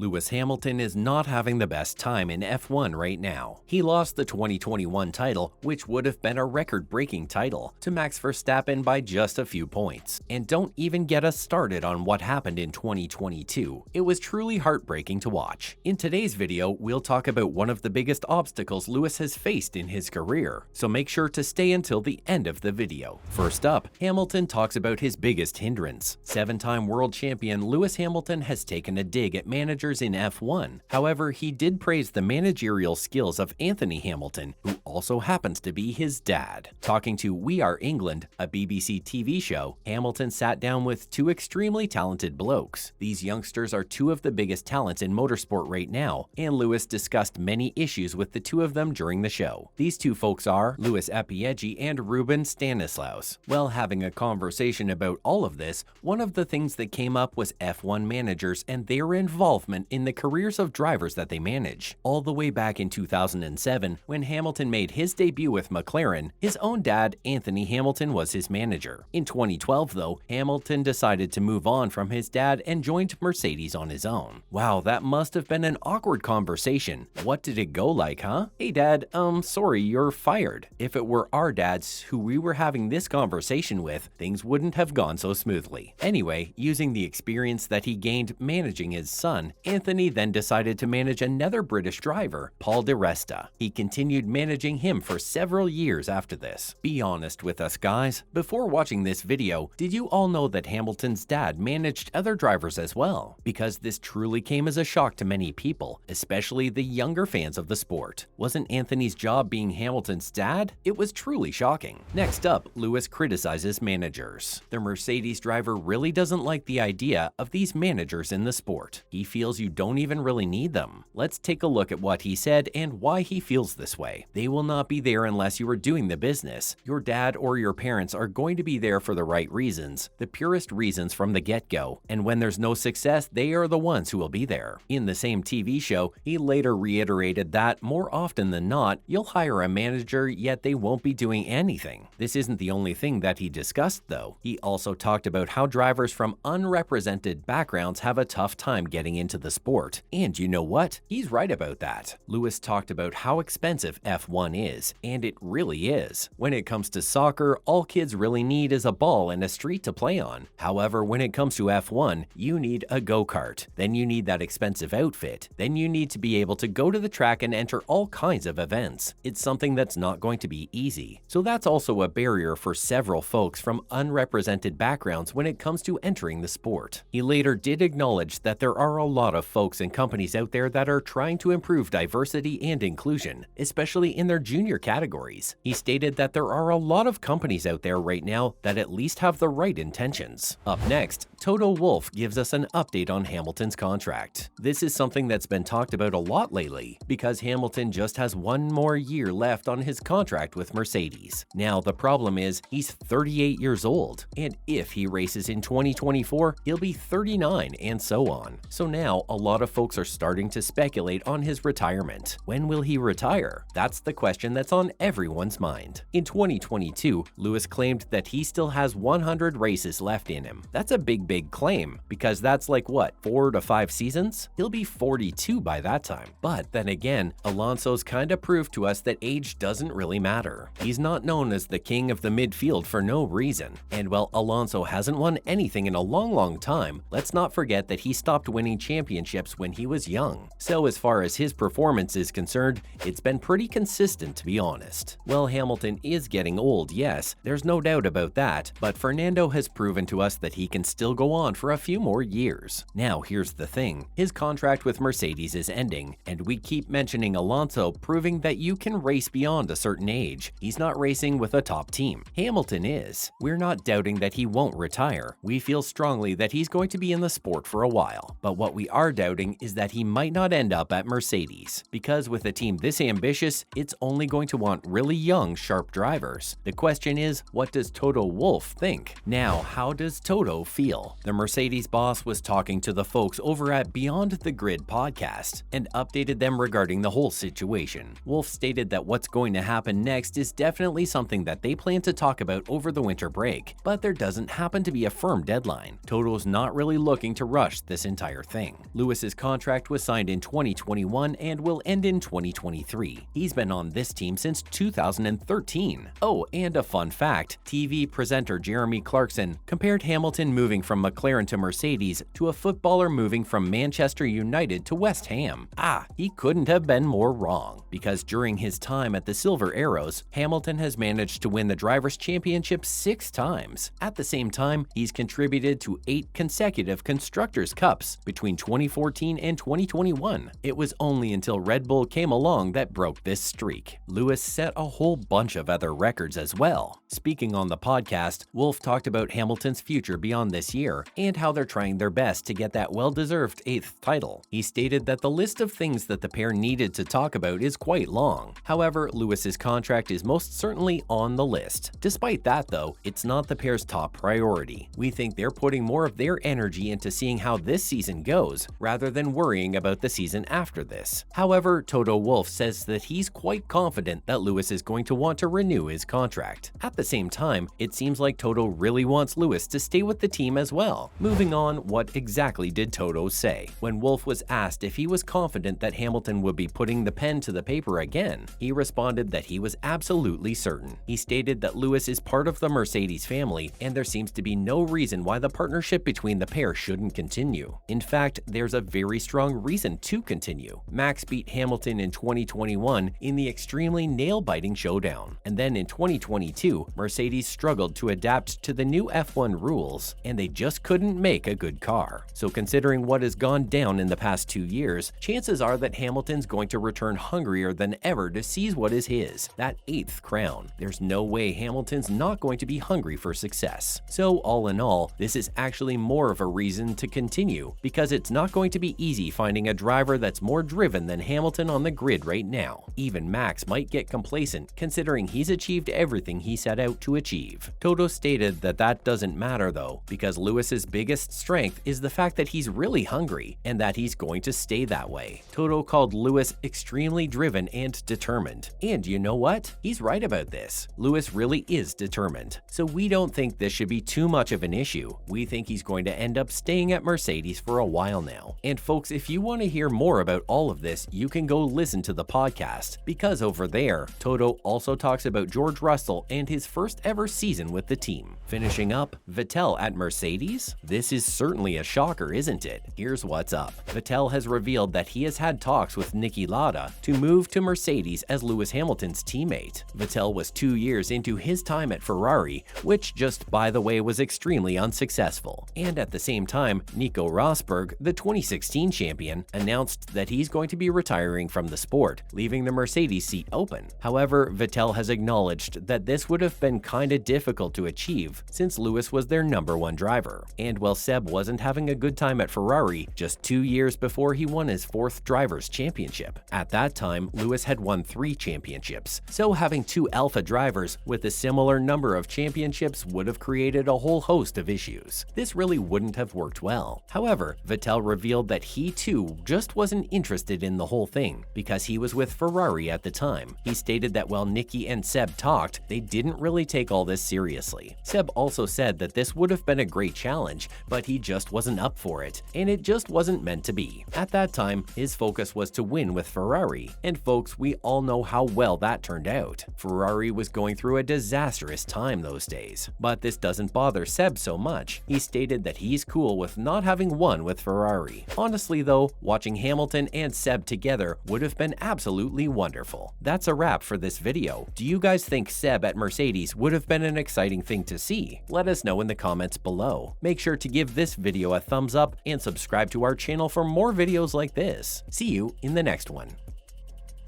Lewis Hamilton is not having the best time in F1 right now. He lost the 2021 title, which would have been a record-breaking title, to Max Verstappen by just a few points. And don't even get us started on what happened in 2022. It was truly heartbreaking to watch. In today's video, we'll talk about one of the biggest obstacles Lewis has faced in his career, so make sure to stay until the end of the video. First up, Hamilton talks about his biggest hindrance. Seven-time world champion Lewis Hamilton has taken a dig at managers in F1. However, he did praise the managerial skills of Anthony Hamilton, who also happens to be his dad. Talking to We Are England, a BBC TV show, Hamilton sat down with two extremely talented blokes. These youngsters are two of the biggest talents in motorsport right now, and Lewis discussed many issues with the two of them during the show. These two folks are Louis Apieggi and Ruben Stanislaus. While having a conversation about all of this, one of the things that came up was F1 managers and their involvement in the careers of drivers that they manage. All the way back in 2007, when Hamilton made his debut with McLaren, his own dad, Anthony Hamilton, was his manager. In 2012, though, Hamilton decided to move on from his dad and joined Mercedes on his own. Wow, that must have been an awkward conversation. What did it go like, huh? Hey dad, sorry, you're fired. If it were our dads who we were having this conversation with, things wouldn't have gone so smoothly. Anyway, using the experience that he gained managing his son, Anthony then decided to manage another British driver, Paul di Resta. He continued managing him for several years after this. Be honest with us, guys. Before watching this video, did you all know that Hamilton's dad managed other drivers as well? Because this truly came as a shock to many people, especially the younger fans of the sport. Wasn't Anthony's job being Hamilton's dad? It was truly shocking. Next up, Lewis criticizes managers. The Mercedes driver really doesn't like the idea of these managers in the sport. He feels you don't even really need them. Let's take a look at what he said and why he feels this way. They will not be there unless you are doing the business. Your dad or your parents are going to be there for the right reasons, the purest reasons from the get-go, and when there's no success, they are the ones who will be there. In the same TV show, he later reiterated that, more often than not, you'll hire a manager, yet they won't be doing anything. This isn't the only thing that he discussed, though. He also talked about how drivers from unrepresented backgrounds have a tough time getting into the sport. And you know what? He's right about that. Lewis talked about how expensive F1 is, and it really is. When it comes to soccer, all kids really need is a ball and a street to play on. However, when it comes to F1, you need a go-kart. Then you need that expensive outfit. Then you need to be able to go to the track and enter all kinds of events. It's something that's not going to be easy. So that's also a barrier for several folks from unrepresented backgrounds when it comes to entering the sport. He later did acknowledge that there are a lot of folks and companies out there that are trying to improve diversity and inclusion, especially in their junior categories. He stated that there are a lot of companies out there right now that at least have the right intentions. Up next, Toto Wolff gives us an update on Hamilton's contract. This is something that's been talked about a lot lately, because Hamilton just has one more year left on his contract with Mercedes. Now, the problem is he's 38 years old, and if he races in 2024, he'll be 39 and so on. So now, a lot of folks are starting to speculate on his retirement. When will he retire? That's the question that's on everyone's mind. In 2022, Lewis claimed that he still has 100 races left in him. That's a big claim, because that's like what, 4 to 5 seasons? He'll be 42 by that time. But then again, Alonso's kinda proved to us that age doesn't really matter. He's not known as the king of the midfield for no reason. And while Alonso hasn't won anything in a long time, let's not forget that he stopped winning championships when he was young. So as far as his performance is concerned, it's been pretty consistent, to be honest. Well, Hamilton is getting old, yes, there's no doubt about that, but Fernando has proven to us that he can still go on for a few more years. Now, here's the thing. His contract with Mercedes is ending, and we keep mentioning Alonso, proving that you can race beyond a certain age. He's not racing with a top team. Hamilton is. We're not doubting that he won't retire. We feel strongly that he's going to be in the sport for a while. But what we are doubting is that he might not end up at Mercedes, because with a team this ambitious, it's only going to want really young, sharp drivers. The question is, what does Toto Wolff think? Now, how does Toto feel? The Mercedes boss was talking to the folks over at Beyond the Grid podcast and updated them regarding the whole situation. Wolff stated that what's going to happen next is definitely something that they plan to talk about over the winter break, but there doesn't happen to be a firm deadline. Toto's not really looking to rush this entire thing. Lewis's contract was signed in 2021 and will end in 2023. He's been on this team since 2013. Oh, and a fun fact, TV presenter Jeremy Clarkson compared Hamilton moving from McLaren to Mercedes to a footballer moving from Manchester United to West Ham. He couldn't have been more wrong, because during his time at the Silver Arrows, Hamilton has managed to win the Drivers' Championship 6 times. At the same time, he's contributed to 8 consecutive Constructors' Cups between 2014 and 2021. It was only until Red Bull came along that broke this streak. Lewis set a whole bunch of other records as well. Speaking on the podcast, Wolff talked about Hamilton's future beyond this year and how they're trying their best to get that well-deserved 8th title. He stated that the list of things that the pair needed to talk about is quite long. However, Lewis's contract is most certainly on the list. Despite that though, it's not the pair's top priority. We think they're putting more of their energy into seeing how this season goes, rather than worrying about the season after this. However, Toto Wolff says that he's quite confident that Lewis is going to want to renew his contract. At the same time, it seems like Toto really wants Lewis to stay with the team as well. Moving on, what exactly did Toto say? When Wolff was asked if he was confident that Hamilton would be putting the pen to the paper again, he responded that he was absolutely certain. He stated that Lewis is part of the Mercedes family, and there seems to be no reason why the partnership between the pair shouldn't continue. In fact, there's a very strong reason to continue. Max beat Hamilton in 2021 in the extremely nail-biting showdown, and then in 2022, Mercedes struggled to adapt to the new F1 rules, and they just couldn't make a good car. So considering what has gone down in the past 2 years, chances are that Hamilton's going to return hungrier than ever to seize what is his, that 8th crown. There's no way Hamilton's not going to be hungry for success. So all in all, this is actually more of a reason to continue, because it's not going to be easy finding a driver that's more driven than Hamilton on the grid right now. Even Max might get complacent, considering he's achieved everything he set out to achieve. Toto stated that that doesn't matter though, because Lewis's biggest strength is the fact that he's really hungry, and that he's going to stay that way. Toto called Lewis extremely driven and determined. And you know what? He's right about this. Lewis really is determined. So we don't think this should be too much of an issue. We think he's going to end up staying at Mercedes for a while now. And folks, if you want to hear more about all of this, you can go listen to the podcast, because over there, Toto also talks about George Russell and his first ever season with the team. Finishing up, Vettel at Mercedes? This is certainly a shocker, isn't it? Here's what's up. Vettel has revealed that he has had talks with Niki Lauda to move to Mercedes as Lewis Hamilton's teammate. Vettel was 2 years into his time at Ferrari, which just by the way was extremely unsuccessful. And at the same time, Nico Rosberg, the 2016 champion, announced that he's going to be retiring from the sport, leaving the Mercedes seat open. However, Vettel has acknowledged that this would have been kinda difficult to achieve since Lewis was their #1 driver. And while Seb wasn't having a good time at Ferrari just 2 years before he won his 4th Drivers' Championship. At that time, Lewis had won 3 championships, so having 2 alpha drivers with a similar number of championships would have created a whole host of issues. This really wouldn't have worked well. However, Vettel revealed that he too just wasn't interested in the whole thing, because he was with Ferrari at the time. He stated that while Niki and Seb talked, they didn't really take all this seriously. Seb also said that this would have been a great challenge, but he just wasn't up for it, and it just wasn't meant to be. At that time, his focus was to win with Ferrari, and folks, we all know how well that turned out. Ferrari was going through a disastrous time those days. But this doesn't bother Seb so much. He stated that he's cool with not having won with Ferrari. Honestly though, watching Hamilton and Seb together would have been absolutely wonderful. That's a wrap for this video. Do you guys think Seb at Mercedes would have been an exciting thing to see? Let us know in the comments below. Make sure to give this video a thumbs up and subscribe to our channel for more videos like this. See you in the next one.